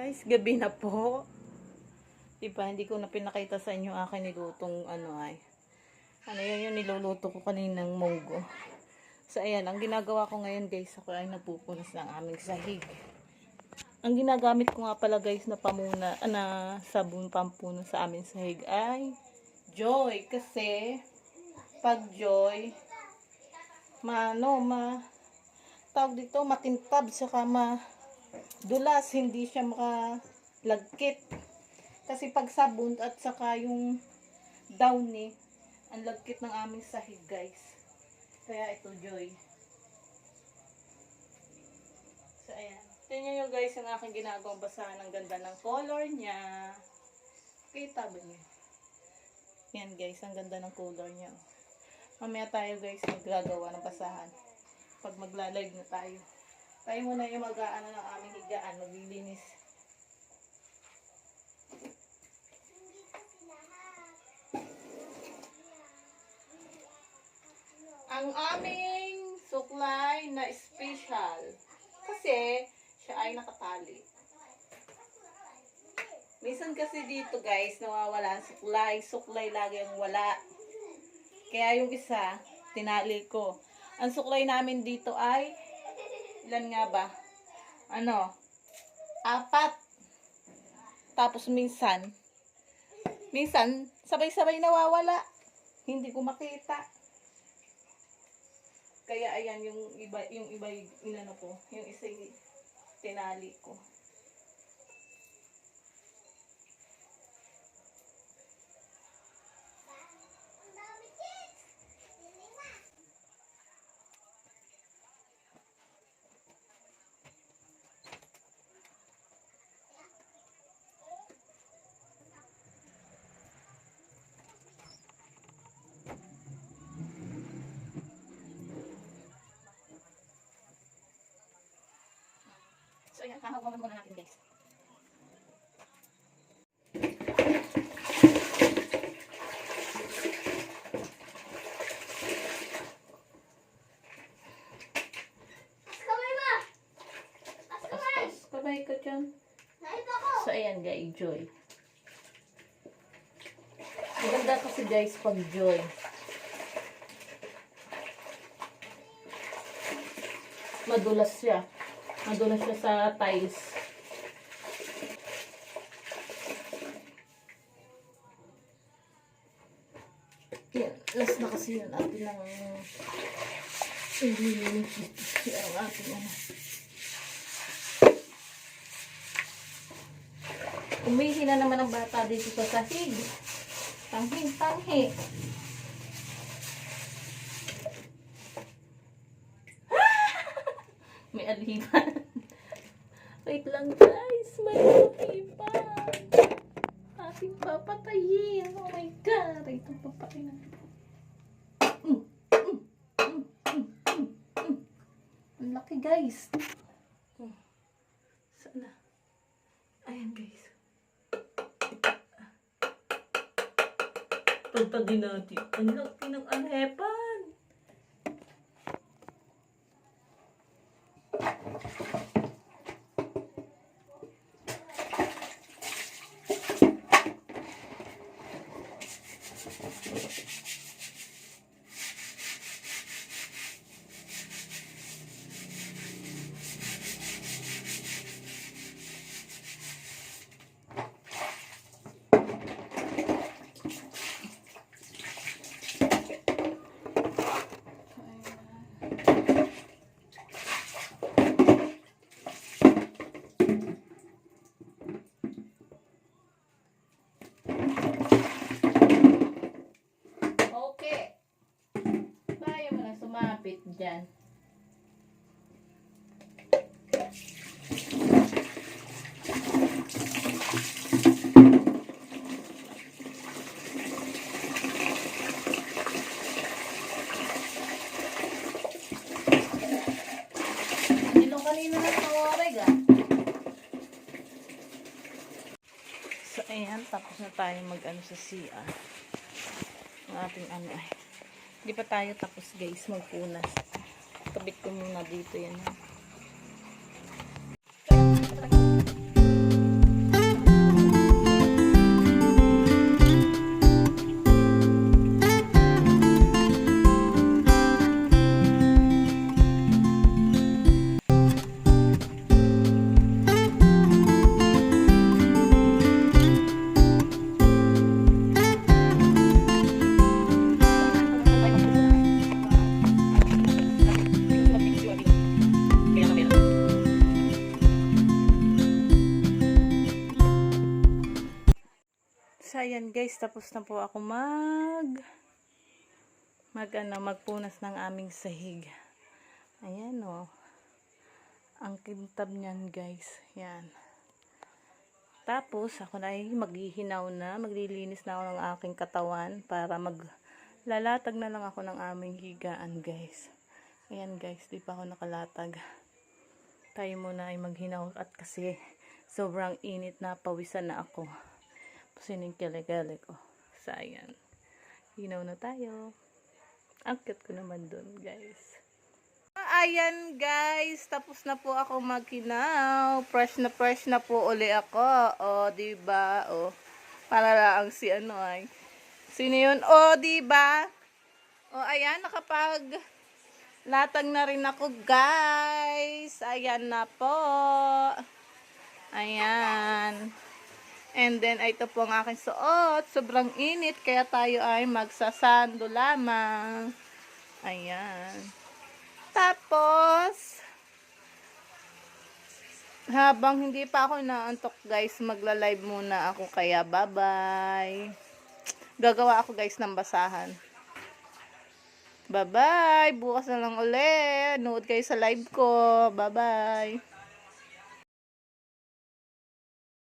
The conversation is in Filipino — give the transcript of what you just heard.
guys, gabi na po. Diba, hindi ko na pinakita sa inyo akin nilutong ano yun, yung niluluto ko kaninang munggo. So ayan, ang ginagawa ko ngayon guys, ako ay napupunas ng aming sahig. Ang ginagamit ko nga pala guys na pamuna, na sabon pampunas sa aming sahig ay Joy. Kasi pag Joy, tawag dito, makintab, saka dulas, hindi siya makalagkit. Kasi pag sabon at saka yung downy, ang lagkit ng aming sahig guys. Kaya ito Joy. So ayan. Tingnan nyo guys yung aking ginagawang basahan. Ang ganda ng color niya. Kita ba niyo? Yan guys, ang ganda ng color niya. Mamaya tayo guys maggagawa ng basahan. Pag magla-live na tayo. Tayo muna yung mag-aano ng aming higaan. Maglilinis. Ang aming suklay na special. Kasi siya ay nakatali. Minsan kasi dito guys, nawawala ang suklay. Suklay lagi ang wala. Kaya yung isa, tinali ko. Ang suklay namin dito ay, ilan nga ba? 4. Tapos minsan, sabay-sabay nawawala. Hindi ko makita. Kaya ayan, yung iba inano ko, yung isa tinali ko. So ayan, hahawakan muna natin guys. Kamay ko dyan. So ayan guys, Joy. Maganda kasi guys pag Joy. Madulas siya. Madulas siya sa tiles. Yan. Last na kasi yun atin ng ang ating Umihi na naman ang bata dito sa sahig. Tanghi. May alipan. Wait lang guys, may alipan. Ating papatayin. Oh my god, itong papatayin natin. Ang laki guys. Sana. Ayan guys. Pagtagin natin. Ang laki ng alipan. Sumapit dyan. Ilong kanina na kawareg So ayan, tapos na tayo mag-ano sa CR. Ang ating Hindi pa tayo tapos guys magpunas. Kabit ko muna dito yan. So, ayan guys, tapos na po ako magpunas ng aming sahig. Ayan o. Ang kintab niyan guys. Yan. Tapos, ako na ay maghihinaw na. Maglilinis na ako ng aking katawan para maglalatag na lang ako ng aming higaan guys. Ayan guys, di pa ako nakalatag. Tayo muna ay maghinaw at kasi sobrang init na, pawisan na ako. Pusin yung kilikili ko. So, ayan. Hinaw na tayo. Ang cute ko naman dun, guys. Ayan, guys. Tapos na po ako maghinaw. Fresh na po uli ako. O, diba? O, para lang si ano ay. Sino yun? O, diba? O, ayan. Latag na rin ako, guys. Ayan na po. Ayan. And then, ito po ang aking suot. Sobrang init, kaya tayo ay magsasando lamang. Ayan. Tapos, habang hindi pa ako naantok, guys, magla-live muna ako. Kaya, bye-bye. Gagawa ako, guys, ng basahan. Bye-bye. Bukas na lang ulit. Nood kayo sa live ko. Bye-bye.